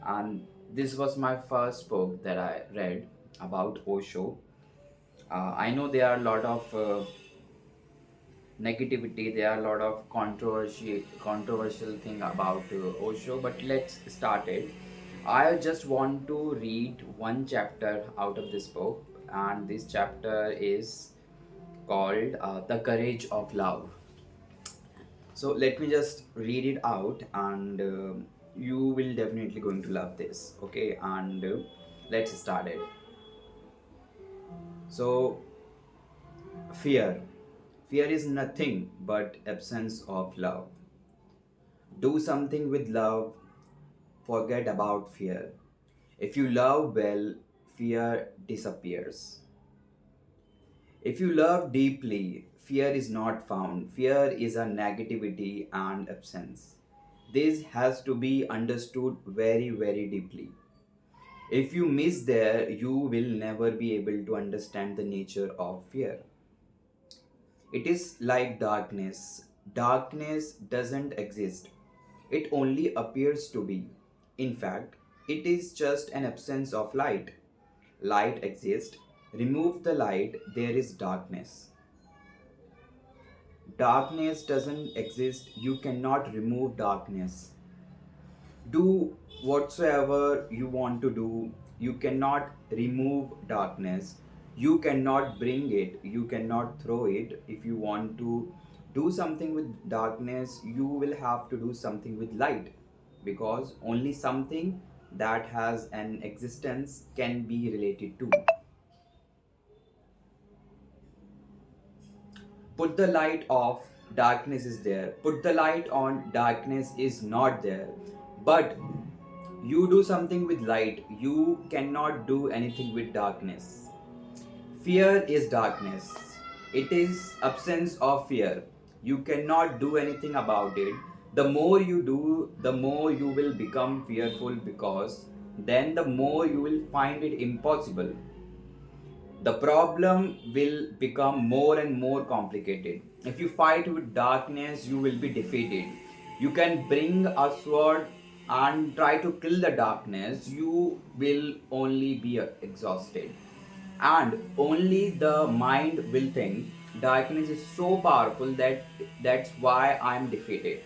And this was my first book that I read about Osho. I know there are a lot of negativity, there are a lot of controversial thing about Osho, but let's start it. I just want to read one chapter out of this book, and this chapter is called The Courage of Love. So let me just read it out, and you will definitely going to love this. Okay, and let's start it. So fear is nothing but absence of love. Do something with love, forget about fear. If you love well, fear disappears. If you love deeply, fear is not found. Fear is a negativity and absence. This has to be understood very, very deeply. If you miss there, you will never be able to understand the nature of fear. It is like darkness. Darkness doesn't exist, it only appears to be. In fact, it is just an absence of light. Light exists. Remove the light, there is darkness. Darkness doesn't exist, you cannot remove darkness. Do whatsoever you want to do, you cannot remove darkness. You cannot bring it, you cannot throw it. If you want to do something with darkness, you will have to do something with light, because only something that has an existence can be related to. Put the light off, darkness is there. Put the light on, darkness is not there. But you do something with light, you cannot do anything with darkness. Fear is darkness, it is absence of fear. You cannot do anything about it. The more you do, the more you will become fearful, because then the more you will find it impossible. The problem will become more and more complicated. If you fight with darkness, you will be defeated. You can bring a sword and try to kill the darkness, you will only be exhausted. And only the mind will think darkness is so powerful that that's why I'm defeated.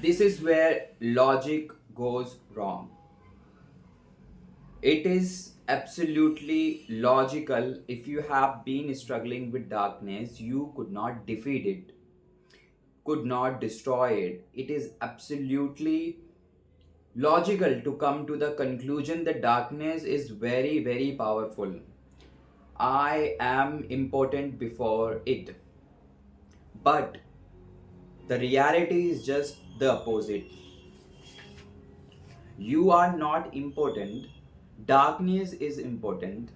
This is where logic goes wrong. It is absolutely logical. If you have been struggling with darkness, you could not defeat it, could not destroy it. It is absolutely logical to come to the conclusion that darkness is very, very powerful. I am important before it. But the reality is just the opposite. You are not important. Darkness is important.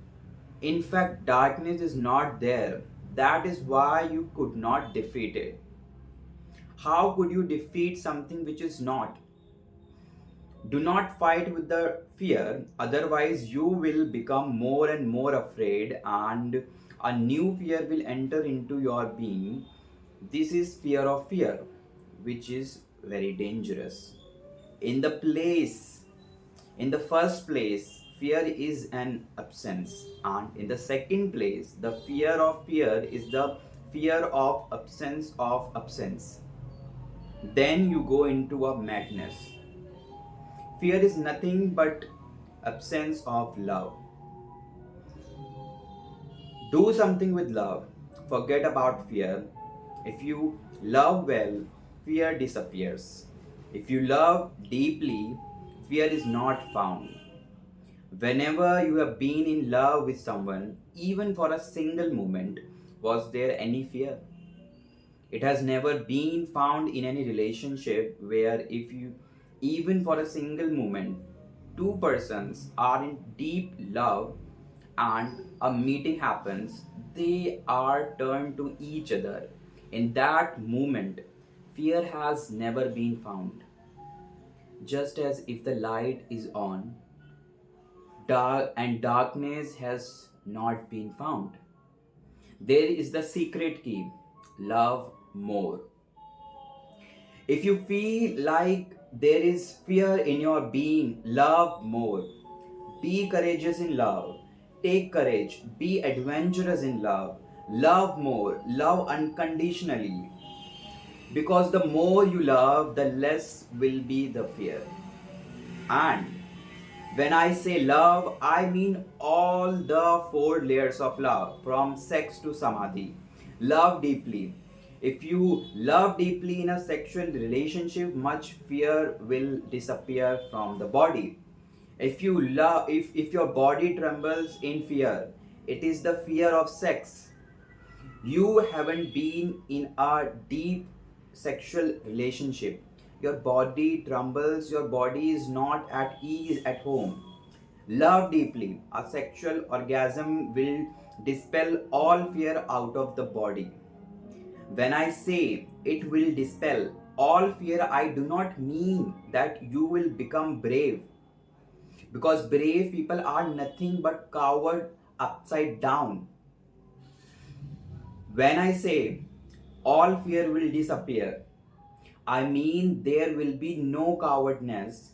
In fact, darkness is not there. That is why you could not defeat it. How could you defeat something which is not? Do not fight with the fear, otherwise, you will become more and more afraid, and a new fear will enter into your being. This is fear of fear, which is very dangerous. In the place In the first place, fear is an absence, and in the second place, the fear of fear is the fear of absence. Then you go into a madness. Fear is nothing but absence of love. Do something with love. Forget about fear. If you love well, fear disappears. If you love deeply, fear is not found. Whenever you have been in love with someone, even for a single moment, was there any fear? It has never been found in any relationship where, if you, even for a single moment, two persons are in deep love and a meeting happens, they are turned to each other. In that moment, fear has never been found. Just as if the light is on, darkness has not been found. There is the secret key: love more. If you feel like there is fear in your being, love more. Be courageous in love. Take courage. Be adventurous in love. Love more. Love unconditionally. Because the more you love, the less will be the fear. And when I say love, I mean all the four layers of love, from sex to samadhi. Love deeply. If you love deeply in a sexual relationship, much fear will disappear from the body. If your body trembles in fear, it is the fear of sex. You haven't been in a deep sexual relationship. Your body trembles, your body is not at ease at home. Love deeply. A sexual orgasm will dispel all fear out of the body. When I say it will dispel all fear, I do not mean that you will become brave, because brave people are nothing but coward upside down. When I say all fear will disappear, I mean there will be no cowardness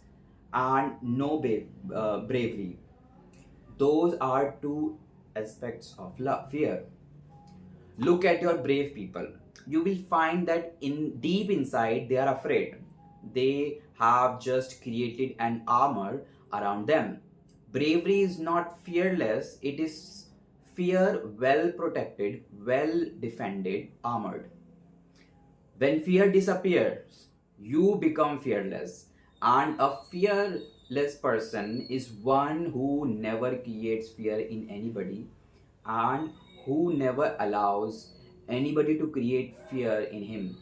and no bravery. Those are two aspects of love, fear. Look at your brave people. You will find that in deep inside they are afraid. They have just created an armor around them. Bravery is not fearless, it is fear well protected, well defended, armored. When fear disappears, you become fearless. And a fearless person is one who never creates fear in anybody and who never allows anybody to create fear in him.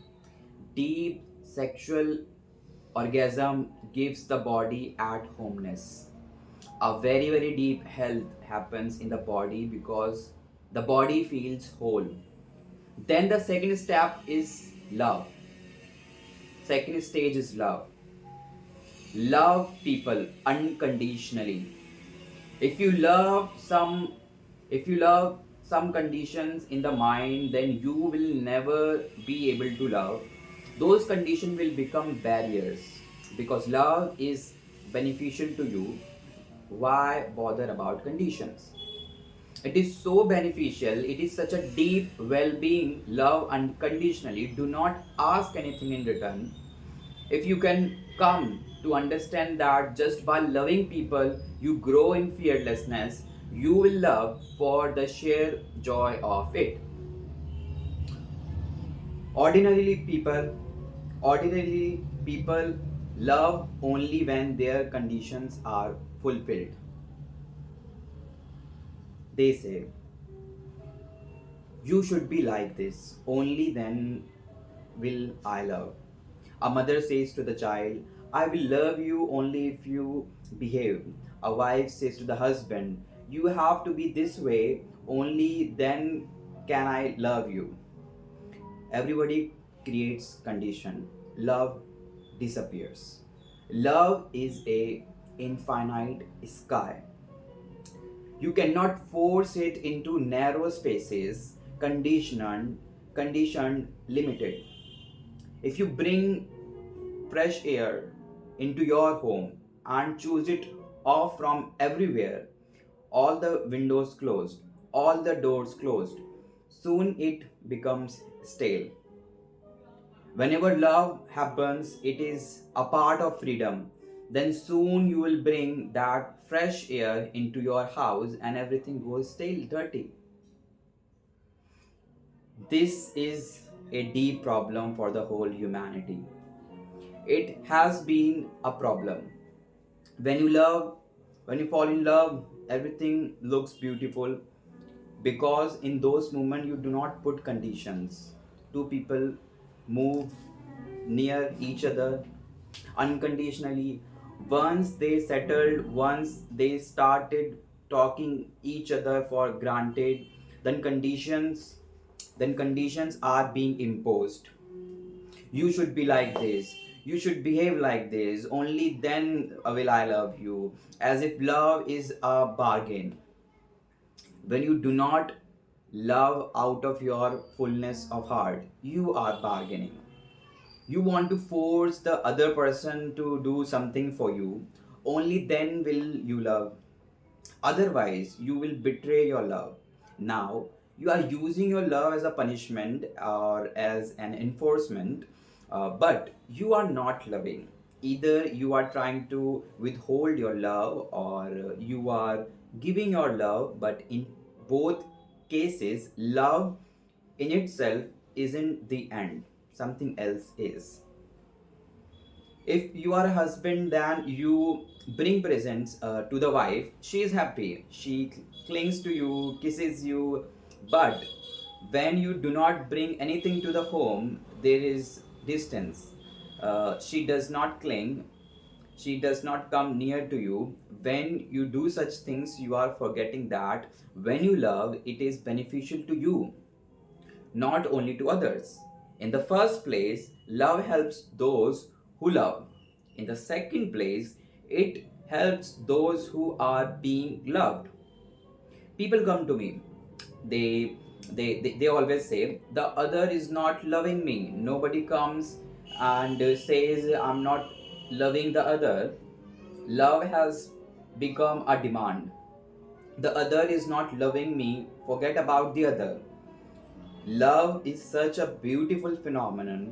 Deep sexual orgasm gives the body at homeness. A very, very deep health happens in the body because the body feels whole. Then the second step is love. Second stage is love. Love people unconditionally. If you love some if you love some conditions in the mind, then you will never be able to love. Those conditions will become barriers, because love is beneficial to you. Why bother about conditions? It is so beneficial, it is such a deep well-being. Love unconditionally, do not ask anything in return. If you can come to understand that just by loving people you grow in fearlessness, you will love for the sheer joy of it. Ordinarily people love only when their conditions are fulfilled. They say, you should be like this, only then will I love. A mother says to the child, I will love you only if you behave. A wife says to the husband, you have to be this way, only then can I love you. Everybody creates condition. Love disappears. Love is a infinite sky. You cannot force it into narrow spaces, conditioned, limited. If you bring fresh air into your home and choose it off from everywhere, all the windows closed, all the doors closed, soon it becomes stale. Whenever love happens, it is a part of freedom. Then soon you will bring that fresh air into your house and everything goes stale, dirty. This is a deep problem for the whole humanity. It has been a problem. When you love, when you fall in love, everything looks beautiful, because in those moments you do not put conditions. Two people move near each other unconditionally. Once they settled, once they started talking each other for granted, then conditions are being imposed. You should be like this, you should behave like this, only then will I love you. As if love is a bargain. When you do not love out of your fullness of heart, you are bargaining. You want to force the other person to do something for you. Only then will you love. Otherwise, you will betray your love. Now, you are using your love as a punishment or as an enforcement, but you are not loving. Either you are trying to withhold your love or you are giving your love, but in both cases, love in itself isn't the end, something else is. If you are a husband, then you bring presents to the wife. She is happy, she clings to you, kisses you. But when you do not bring anything to the home, there is distance. She does not cling, she does not come near to you. When you do such things, you are forgetting that when you love, it is beneficial to you, not only to others. In the first place, love helps those who love. In the second place, it helps those who are being loved. People come to me. They always say, the other is not loving me. Nobody comes and says, I'm not loving the other. Love has become a demand. The other is not loving me. Forget about the other. Love is such a beautiful phenomenon.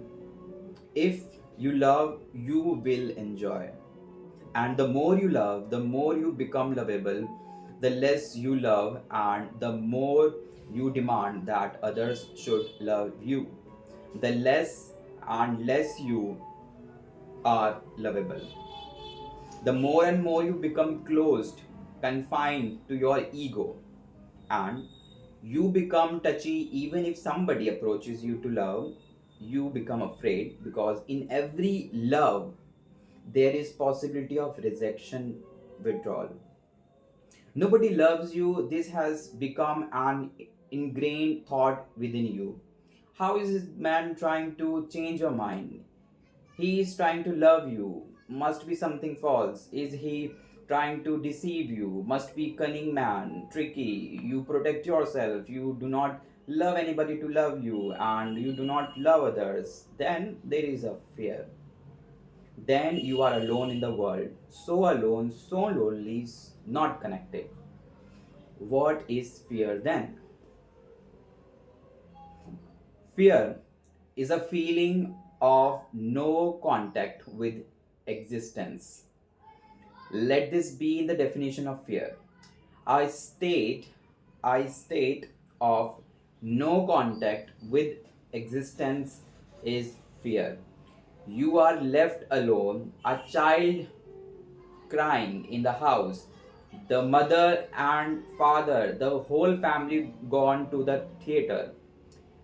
If you love, you will enjoy. And the more you love, the more you become lovable. The less you love, and the more you demand that others should love you, the less and less you are lovable. The more and more you become closed, confined to your ego, and you become touchy. Even if somebody approaches you to love, you become afraid, because in every love there is possibility of rejection, withdrawal. Nobody loves you. This has become an ingrained thought within you. How is this man trying to change your mind? He is trying to love you. Must be something false. Is he trying to deceive you? Must be cunning man, tricky. You protect yourself. You do not love anybody to love you, and you do not love others. Then there is a fear. Then you are alone in the world. So alone, so lonely, not connected. What is fear then? Fear is a feeling of no contact with existence. Let this be in the definition of fear. I state, I state of no contact with existence is fear. You are left alone, a child crying in the house, the mother and father, the whole family gone to the theater.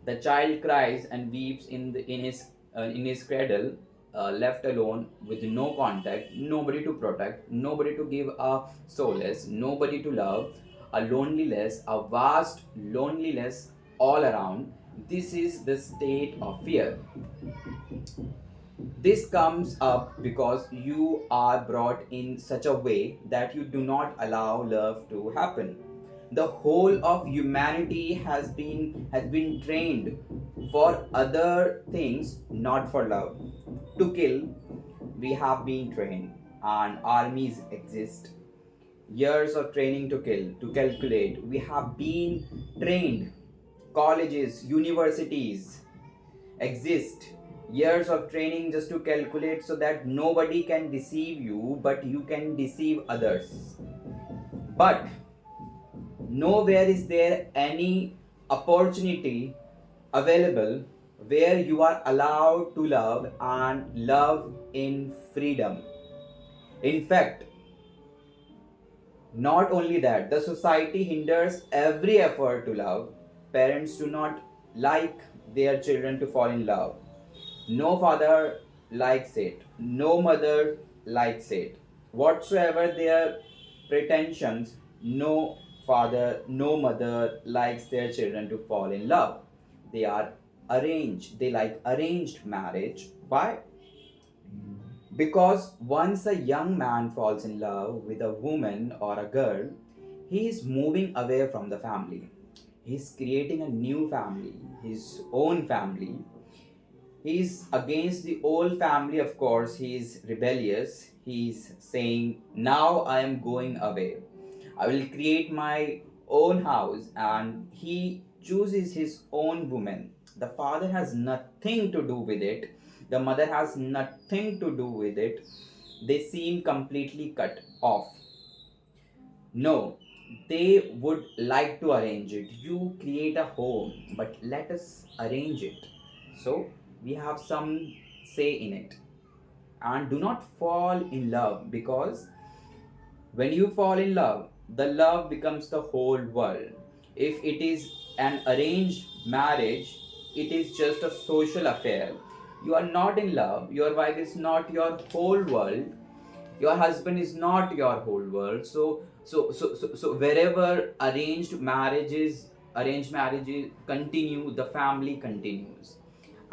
The child cries and weeps in his cradle, left alone with no contact, nobody to protect, nobody to give a solace, nobody to love, a loneliness, a vast loneliness all around. This is the state of fear. This comes up because you are brought in such a way that you do not allow love to happen. The whole of humanity has been trained for other things, not for love. To kill, we have been trained, and armies exist. Years of training to kill, to calculate. We have been trained. Colleges, universities exist. Years of training just to calculate so that nobody can deceive you, but you can deceive others. But nowhere is there any opportunity available where you are allowed to love and love in freedom. In fact, not only that, the society hinders every effort to love. Parents do not like their children to fall in love. No father likes it, no mother likes it. Whatsoever their pretensions, no father, no mother likes their children to fall in love. They are arranged, they like arranged marriage. Why? Because once a young man falls in love with a woman or a girl, he is moving away from the family. He's creating a new family, his own family. He's against the old family, of course. He's rebellious. He's saying, now I am going away. I will create my own house, and he chooses his own woman. The father has nothing to do with it, the mother has nothing to do with it. They seem completely cut off. No, they would like to arrange it. You create a home, but let us arrange it. So we have some say in it. And do not fall in love, because when you fall in love, the love becomes the whole world. If it is an arranged marriage, it is just a social affair. You are not in love, your wife is not your whole world, your husband is not your whole world. So wherever arranged marriages continue, the family continues.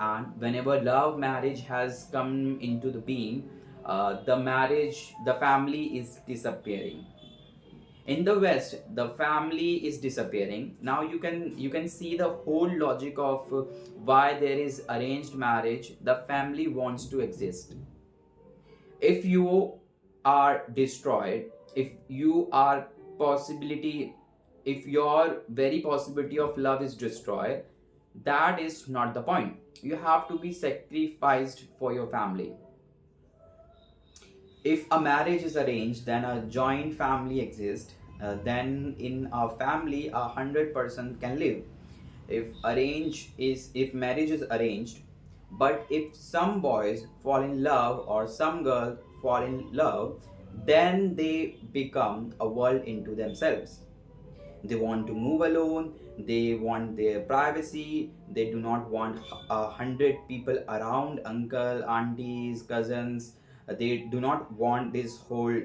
And whenever love marriage has come into the being, the family is disappearing. In the west, the family is disappearing. Now you can see the whole logic of why there is arranged marriage. The family wants to exist. If you are destroyed, if you are possibility if your very possibility of love is destroyed, that is not the point. You have to be sacrificed for your family. If a marriage is arranged, then a joint family exists. Then in a family 100% can live. If marriage is arranged, but if some boys fall in love or some girls fall in love, then they become a world into themselves. They want to move alone, they want their privacy, they do not want 100 people around, uncle, aunties, cousins. They do not want this whole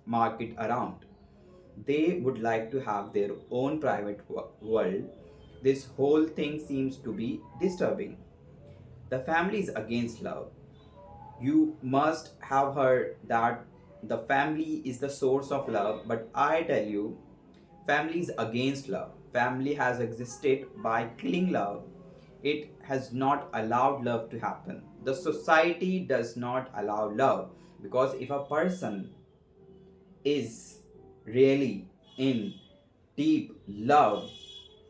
market around. They would like to have their own private world. This whole thing seems to be disturbing. The family is against love. You must have heard that the family is the source of love, but I tell you, family is against love. Family has existed by killing love. It has not allowed love to happen. The society does not allow love, because if a person is really in deep love,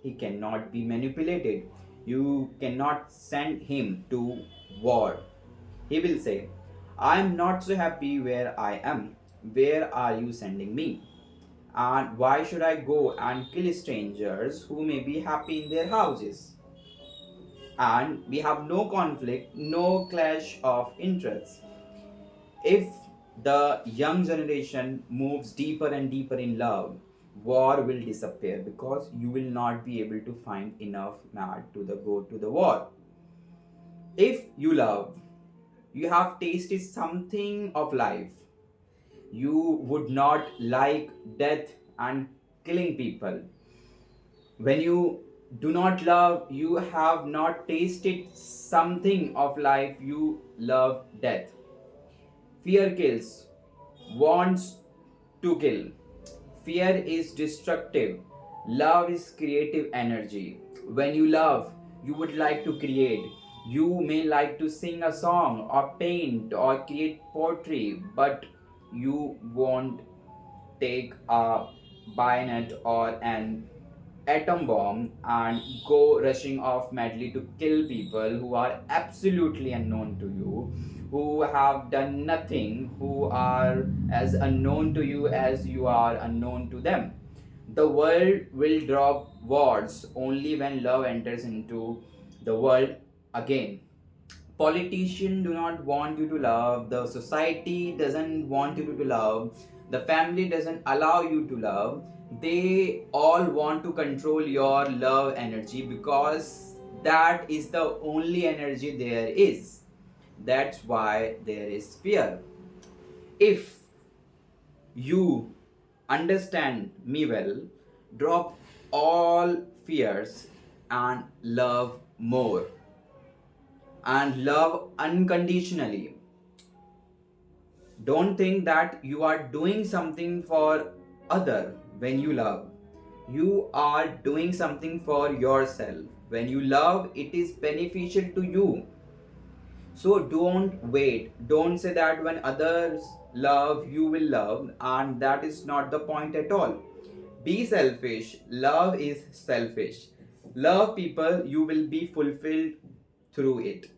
he cannot be manipulated. You cannot send him to war. He will say, I am not so happy where I am. Where are you sending me? And why should I go and kill strangers who may be happy in their houses? And we have no conflict, no clash of interests. If the young generation moves deeper and deeper in love, war will disappear, because you will not be able to find enough mad to go to the war. If you love, you have tasted something of life. You would not like death and killing people. When you do not love, you have not tasted something of life. You love death. Fear kills, wants to kill. Fear is destructive. Love is creative energy. When you love, you would like to create. You may like to sing a song or paint or create poetry, but you won't take a bayonet or an atom bomb and go rushing off madly to kill people who are absolutely unknown to you, who have done nothing, who are as unknown to you as you are unknown to them. The world will drop wars only when love enters into the world again. Politicians do not want you to love, the society doesn't want you to love, the family doesn't allow you to love. They all want to control your love energy, because that is the only energy there is. That's why there is fear. If you understand me well, drop all fears and love more, and love unconditionally. Don't think that you are doing something for other. When you love, you are doing something for yourself. When you love, it is beneficial to you. So don't wait. Don't say that when others love, you will love, and that is not the point at all. Be selfish. Love is selfish. Love people, you will be fulfilled through it.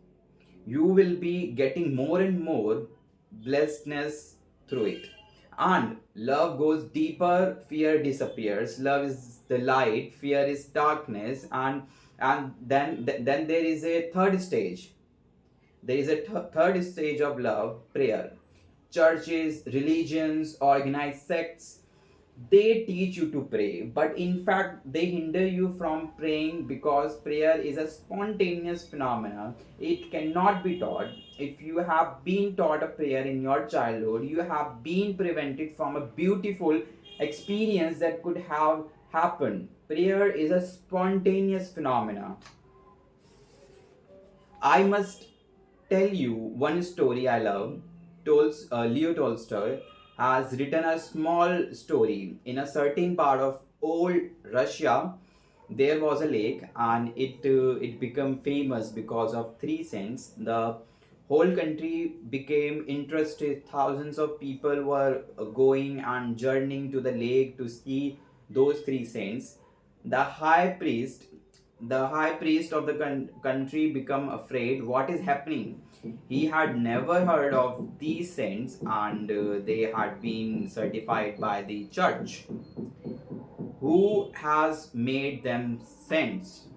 You will be getting more and more blessedness through it. And love goes deeper, fear disappears. Love is the light, fear is darkness, and then there is a third stage. There is a third stage of love, prayer. Churches, religions, organized sects, they teach you to pray, but in fact, they hinder you from praying because prayer is a spontaneous phenomenon. It cannot be taught. If you have been taught a prayer in your childhood, you have been prevented from a beautiful experience that could have happened. Prayer is a spontaneous phenomenon. I must tell you one story I love. Leo Tolstoy has written a small story. In a certain part of old Russia, there was a lake, and it became famous because of three saints. The whole country became interested. Thousands of people were going and journeying to the lake to see those three saints. The high priest, the high priest of the country become afraid what is happening. He had never heard of these saints, and they had been certified by the church. Who has made them saints?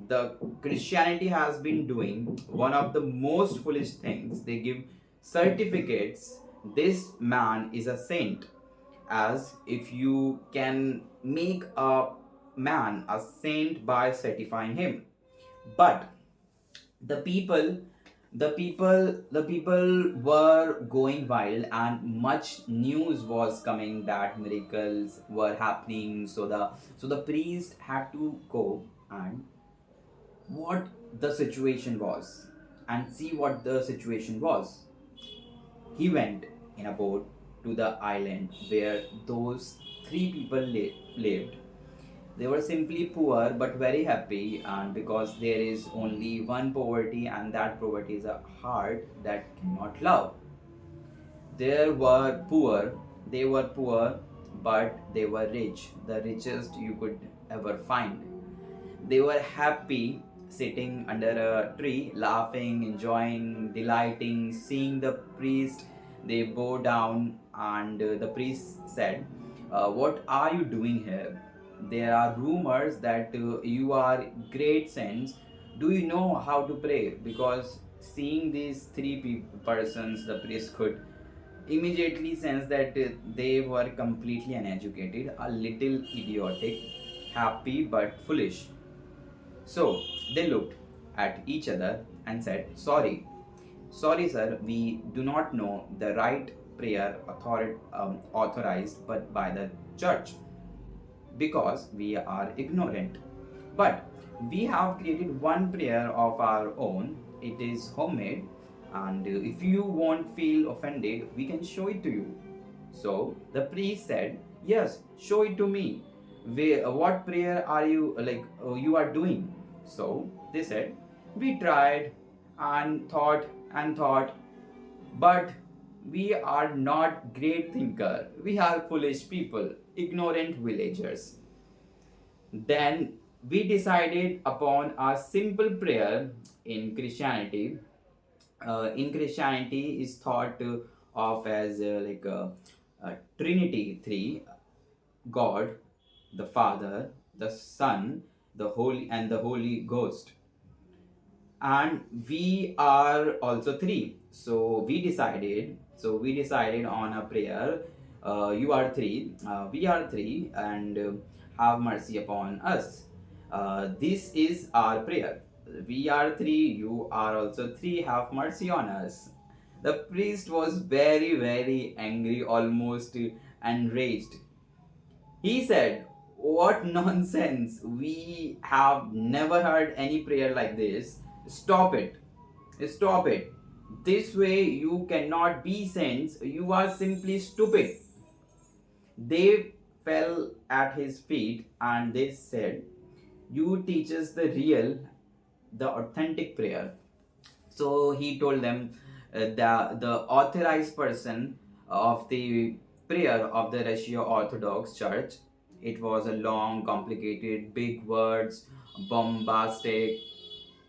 The Christianity has been doing one of the most foolish things. They give certificates. This man is a saint, as if you can make a man a saint by certifying him. But the people the people were going wild, and much news was coming that miracles were happening. So the priest had to go and what the situation was and see what the situation was. He went in a boat to the island where those three people lived. They were simply poor but very happy, and because there is only one poverty, and that poverty is a heart that cannot love. They were poor, but they were rich, the richest you could ever find. They were happy sitting under a tree, laughing, enjoying, delighting, seeing the priest. They bow down, and the priest said, "What are you doing here? There are rumors that you are great saints. Do you know how to pray?" Because seeing these three persons, the priest could immediately sense that they were completely uneducated, a little idiotic, happy but foolish. So they looked at each other and said, "Sorry, sorry, sir, we do not know the right prayer authorized but by the church because we are ignorant. But we have created one prayer of our own. It is homemade, and if you won't feel offended, we can show it to you." So the priest said, "Yes, show it to me. What prayer are you you are doing?" So they said, "We tried and thought, but we are not great thinker. We are foolish people, ignorant villagers." Then we decided upon a simple prayer in Christianity. In Christianity is thought of as a Trinity, three: God, the Father, the Son, the Holy Ghost. And we are also three. So we decided on a prayer. You are three, we are three, and have mercy upon us. This is our prayer. We are three, you are also three, have mercy on us. The priest was very, very angry, almost enraged. He said, "What nonsense! We have never heard any prayer like this. Stop it! Stop it! This way you cannot be saints. You are simply stupid." They fell at his feet and they said, "You teach us the real, the authentic prayer." So he told them, the authorized person of the prayer of the Russia Orthodox Church. It was a long, complicated, big words, bombastic.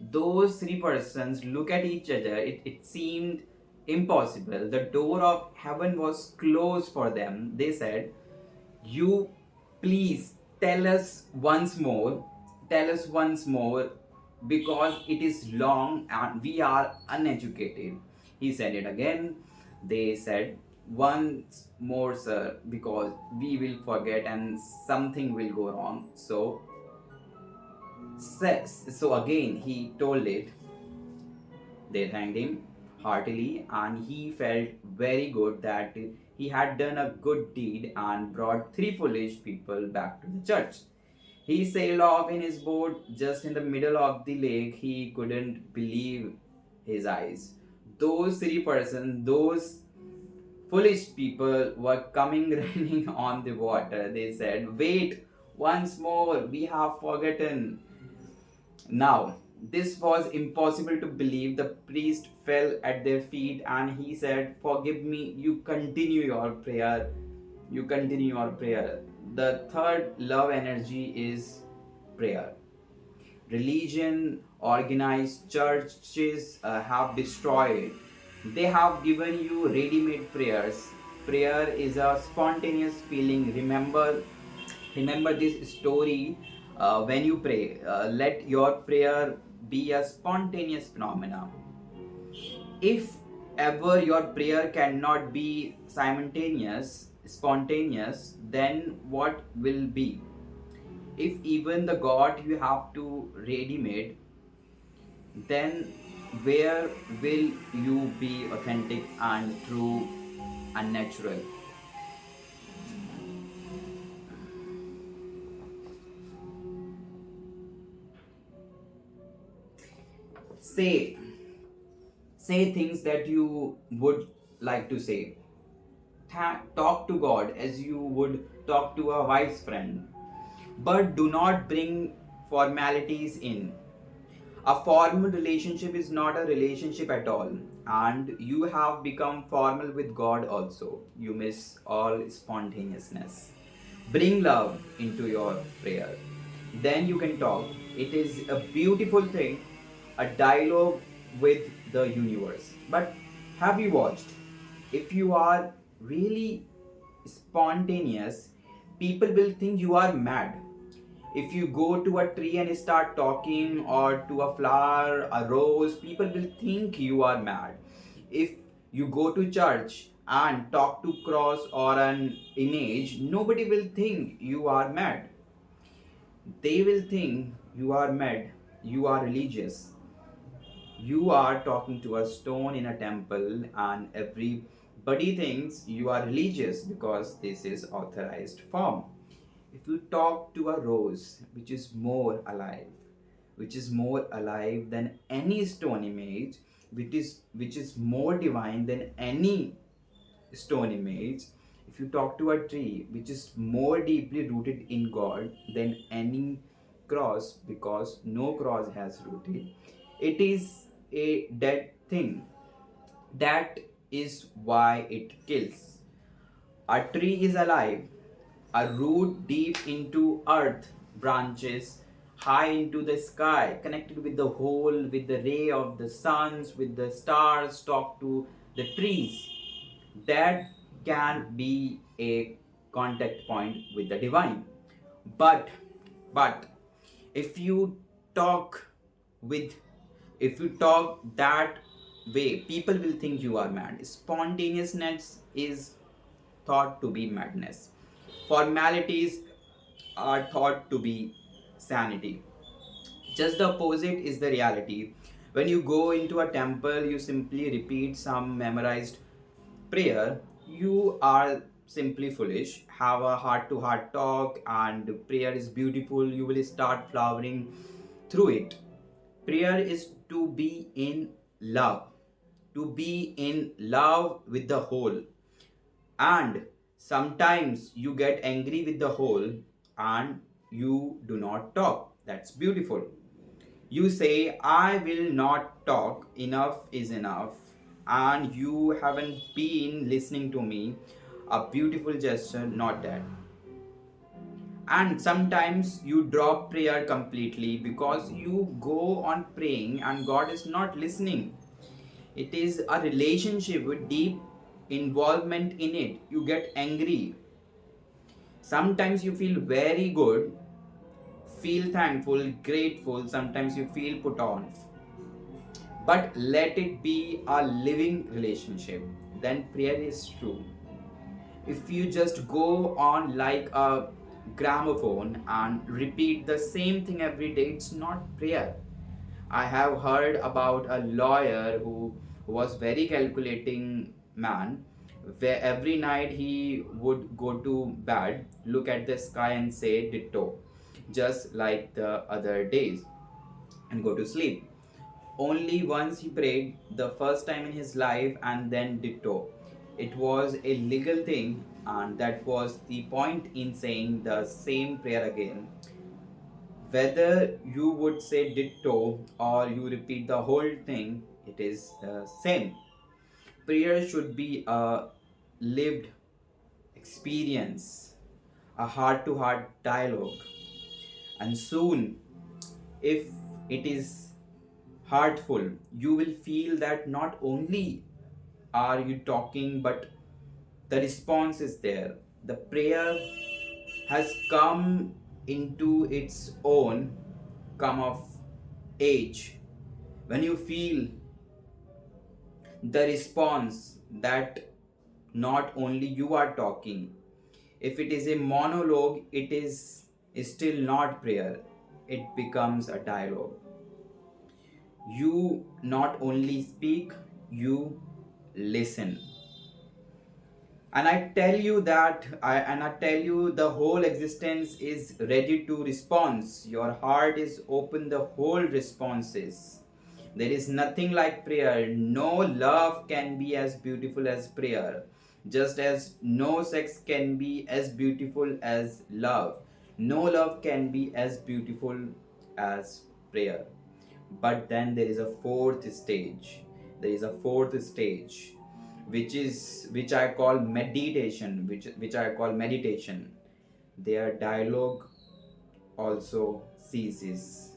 Those three persons look at each other. It seemed impossible. The door of heaven was closed for them. They said, you please tell us once more, tell us once more, because it is long and we are uneducated. He said it again. They said, once more, sir, because we will forget and something will go wrong. So again he told it. They thanked him heartily, and he felt very good that he had done a good deed and brought three foolish people back to the church. He sailed off in his boat just in the middle of the lake. He couldn't believe his eyes. Those three persons, those foolish people were coming running on the water. They said, wait, once more, we have forgotten. Now, this was impossible to believe. The priest fell at their feet and he said, forgive me, you continue your prayer. You continue your prayer. The third love energy is prayer. Religion, organized churches have destroyed. They have given you ready made prayers. Prayer is a spontaneous feeling. Remember this story. When you pray, let your prayer be a spontaneous phenomenon. If ever your prayer cannot be simultaneous, spontaneous, then what will be? If even the God you have to ready made, then where will you be authentic and true and natural? Say say things that you would like to say. Talk to God as you would talk to a wise friend, but do not bring formalities in. A formal relationship is not a relationship at all, and you have become formal with God also. You miss all spontaneousness. Bring love into your prayer. Then you can talk. It is a beautiful thing, a dialogue with the universe. But have you watched? If you are really spontaneous, people will think you are mad. If you go to a tree and start talking, or to a flower, a rose, people will think you are mad. If you go to church and talk to cross or an image, nobody will think you are mad. They will think you are mad, you are religious. You are talking to a stone in a temple, and everybody thinks you are religious because this is authorized form. If you talk to a rose which is more alive than any stone image, which is more divine than any stone image, if you talk to a tree which is more deeply rooted in God than any cross, because no cross has rooted, it is a dead thing. That is why it kills. A tree is alive, a root deep into earth, branches high into the sky, connected with the whole, with the ray of the suns, with the stars, talk to the trees. That can be a contact point with the divine. But but if you talk with if you talk that way, people will think you are mad. Spontaneousness is thought to be madness. Formalities are thought to be sanity. Just the opposite is the reality. When you go into a temple, you simply repeat some memorized prayer. You are simply foolish. Have a heart to heart talk, and prayer is beautiful. You will start flowering through it. Prayer is to be in love, to be in love with the whole. And sometimes you get angry with the whole and you do not talk. That's beautiful. You say, I will not talk, enough is enough, and you haven't been listening to me, a beautiful gesture, not that. And sometimes you drop prayer completely because you go on praying and God is not listening. It is a relationship with deep involvement in it. You get angry. Sometimes you feel very good, feel thankful, grateful. Sometimes you feel put on. But let it be a living relationship. Then prayer is true. If you just go on like a gramophone and repeat the same thing every day, it's not prayer. I have heard about a lawyer who was very calculating man, where every night he would go to bed, look at the sky and say ditto, just like the other days, and go to sleep. Only once he prayed, the first time in his life, and then ditto. It was a legal thing, and that was the point in saying the same prayer again. Whether you would say ditto or you repeat the whole thing, it is the same. Prayer should be a lived experience, a heart to heart dialogue. And soon, if it is heartful, you will feel that not only are you talking, but the response is there. The prayer has come into its own, come of age. When you feel the response that not only you are talking, if it is a monologue, it is still not prayer, it becomes a dialogue. You not only speak, you listen. And I tell you the whole existence is ready to respond. Your heart is open, the whole responses. There is nothing like prayer. No love can be as beautiful as prayer, just as no sex can be as beautiful as love. No love can be as beautiful as prayer. But then there is a fourth stage. There is a fourth stage, which I call meditation, which I call meditation. Their dialogue also ceases.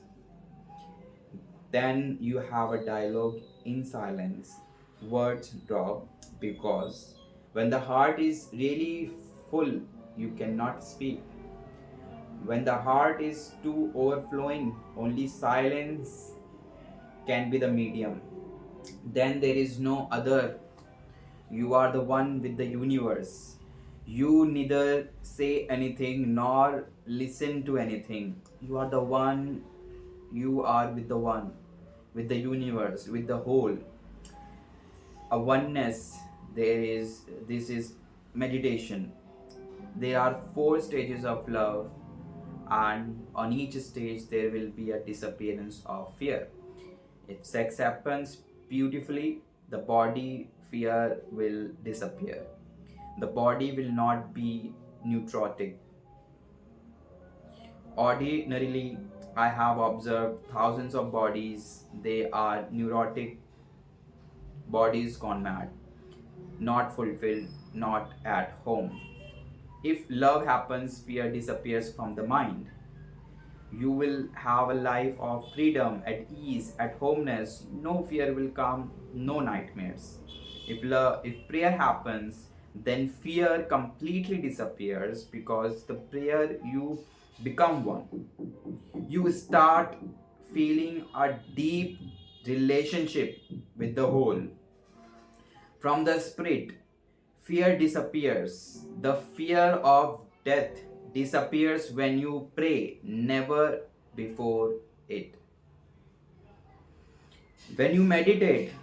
Then you have a dialogue in silence. Words drop because when the heart is really full, you cannot speak. When the heart is too overflowing, only silence can be the medium. Then there is no other. You are the one with the universe. You neither say anything nor listen to anything. You are the one, you are with the one, with the universe, with the whole. A oneness. This is meditation. There are four stages of love, and on each stage there will be a disappearance of fear. If sex happens beautifully, the body fear will disappear. The body will not be neurotic. Ordinarily, I have observed thousands of bodies, they are neurotic bodies gone mad, not fulfilled, not at home. If love happens, fear disappears from the mind. You will have a life of freedom, at ease, at homeness. No fear will come, no nightmares. If prayer happens, then fear completely disappears because the prayer you become one. You start feeling a deep relationship with the whole. From the spirit, fear disappears. The fear of death disappears when you pray, never before it. When you meditate,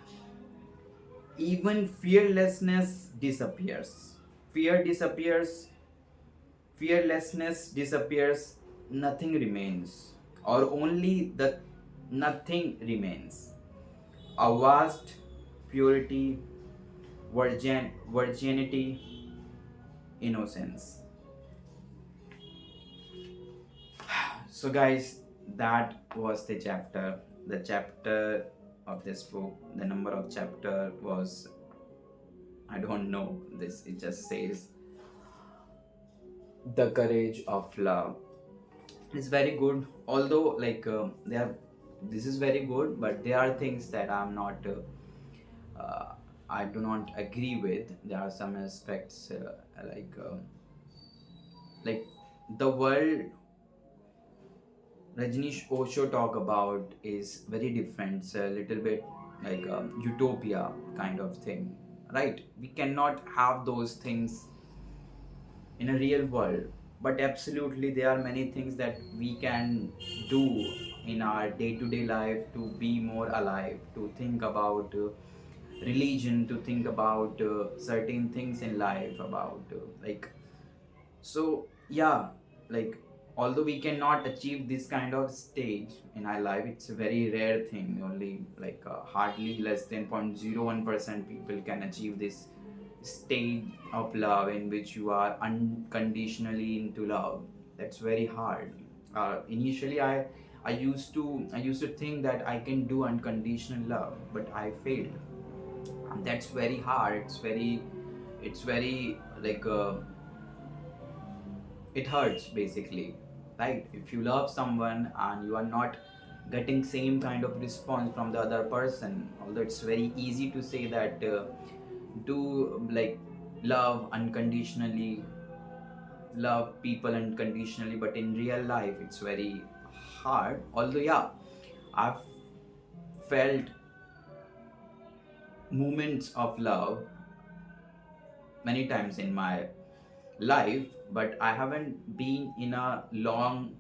even fearlessness disappears. Fear disappears, fearlessness disappears, nothing remains, or only the nothing remains. A vast purity, virginity, innocence. So, guys, that was the chapter. The chapter of this book. The number of chapter was, I don't know this. It just says the courage of love. It's very good. Although they are, this is very good, but there are things that I'm not. Uh, I do not agree with. There are some aspects like the world Rajneesh Osho talk about is very different. It's a little bit like a utopia kind of thing, right? We cannot have those things in a real world, but absolutely there are many things that we can do in our day-to-day life to be more alive, to think about religion, to think about certain things in life, about so yeah, like although we cannot achieve this kind of stage in our life, it's a very rare thing. Only hardly less than 0.01% people can achieve this stage of love in which you are unconditionally into love. That's very hard. Initially, I used to think that I can do unconditional love, but I failed. And that's very hard. It's very it hurts basically, right? If you love someone and you are not getting same kind of response from the other person, although it's very easy to say that do love unconditionally, love people unconditionally, but in real life it's very hard. Although yeah, I've felt moments of love many times in my life, but I haven't been in a long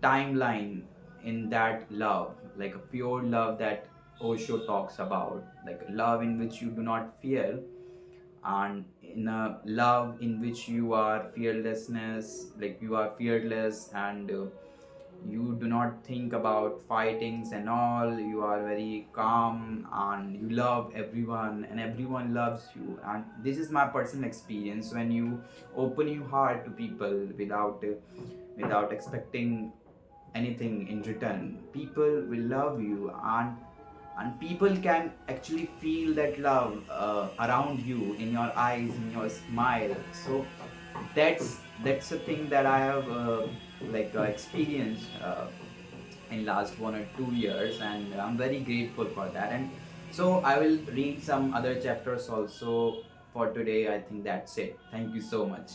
timeline in that love, like a pure love that Osho talks about, like a love in which you do not fear, and in a love in which you are fearlessness, like you are fearless, and you do not think about fightings and all. You are very calm and you love everyone and everyone loves you. And this is my personal experience. When you open your heart to people without expecting anything in return, people will love you, and people can actually feel that love around you, in your eyes, in your smile. So that's a thing that I have experienced in last 1 or 2 years, and I'm very grateful for that. And so I will read some other chapters also for today. I think that's it. Thank you so much.